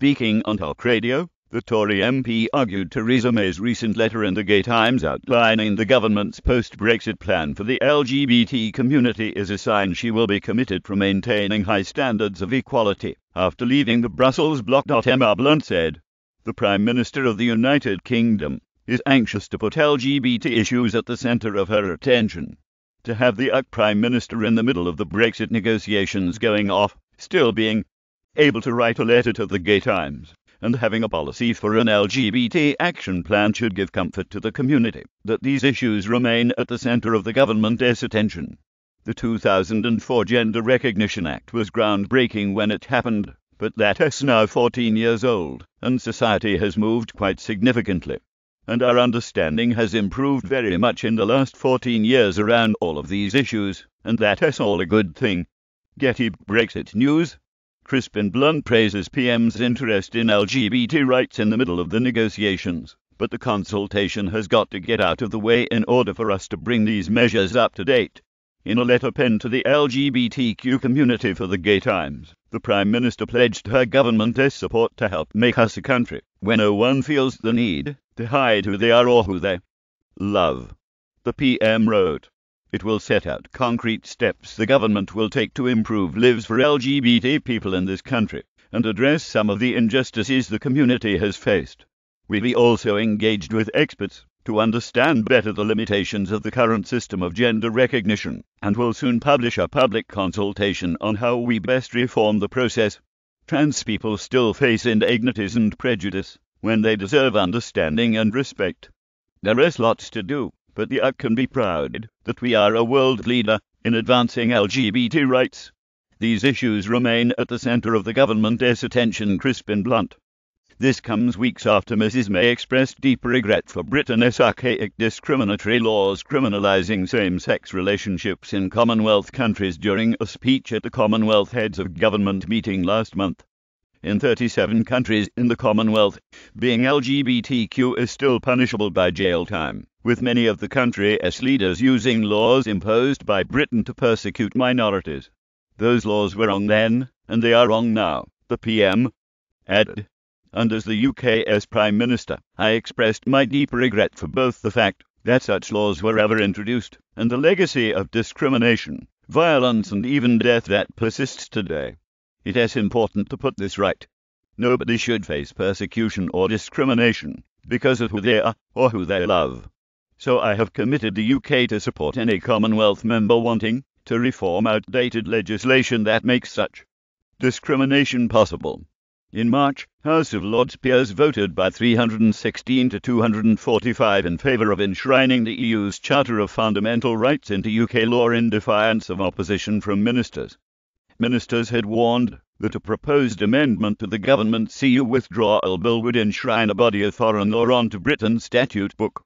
Speaking on talk radio, the Tory MP argued Theresa May's recent letter in the Gay Times outlining the government's post-Brexit plan for the LGBT community is a sign she will be committed to maintaining high standards of equality. After leaving the Brussels bloc, Emma Blunt said, "The Prime Minister of the United Kingdom is anxious to put LGBT issues at the centre of her attention. To have the UK Prime Minister in the middle of the Brexit negotiations going off, still being able to write a letter to the Gay Times, and having a policy for an LGBT action plan should give comfort to the community that these issues remain at the centre of the government's attention." The 2004 Gender Recognition Act was groundbreaking when it happened, but that is now 14 years old, and society has moved quite significantly. And our understanding has improved very much in the last 14 years around all of these issues, and that is all a good thing. Getty Brexit News. Crispin Blunt praises PM's interest in LGBT rights in the middle of the negotiations, but the consultation has got to get out of the way in order for us to bring these measures up to date. In a letter penned to the LGBTQ community for the Gay Times, the Prime Minister pledged her government's support to help make us a country where no one feels the need to hide who they are or who they love. The PM wrote, "It will set out concrete steps the government will take to improve lives for LGBT people in this country and address some of the injustices the community has faced. We've also engaged with experts to understand better the limitations of the current system of gender recognition, and will soon publish a public consultation on how we best reform the process. Trans people still face indignities and prejudice when they deserve understanding and respect. There is lots to do, but the UK can be proud that we are a world leader in advancing LGBT rights. These issues remain at the centre of the government's attention." Crispin Blunt. This comes weeks after Mrs May expressed deep regret for Britain's archaic discriminatory laws criminalising same-sex relationships in Commonwealth countries during a speech at the Commonwealth Heads of Government meeting last month. In 37 countries in the Commonwealth, being LGBTQ is still punishable by jail time, with many of the country's leaders using laws imposed by Britain to persecute minorities. Those laws were wrong then, and they are wrong now, the PM added. And as the UK's Prime Minister, I expressed my deep regret for both the fact that such laws were ever introduced, and the legacy of discrimination, violence and even death that persists today. It is important to put this right. Nobody should face persecution or discrimination because of who they are or who they love. So I have committed the UK to support any Commonwealth member wanting to reform outdated legislation that makes such discrimination possible. In March, House of Lords peers voted by 316 to 245 in favour of enshrining the EU's Charter of Fundamental Rights into UK law in defiance of opposition from ministers. Ministers had warned that a proposed amendment to the government's EU withdrawal bill would enshrine a body of foreign law onto Britain's statute book.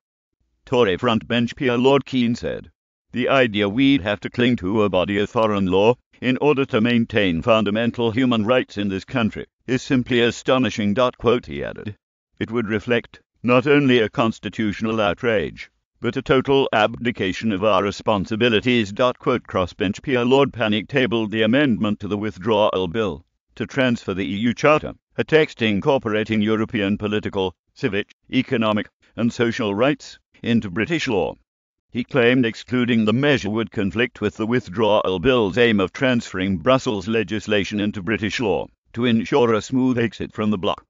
Tory frontbench peer Lord Keane said, "The idea we'd have to cling to a body of foreign law in order to maintain fundamental human rights in this country is simply astonishing." He added, "It would reflect not only a constitutional outrage, but a total abdication of our responsibilities." Crossbench peer Lord Panic tabled the amendment to the withdrawal bill to transfer the EU Charter, a text incorporating European political, civic, economic and social rights, into British law. He claimed excluding the measure would conflict with the withdrawal bill's aim of transferring Brussels legislation into British law to ensure a smooth exit from the bloc.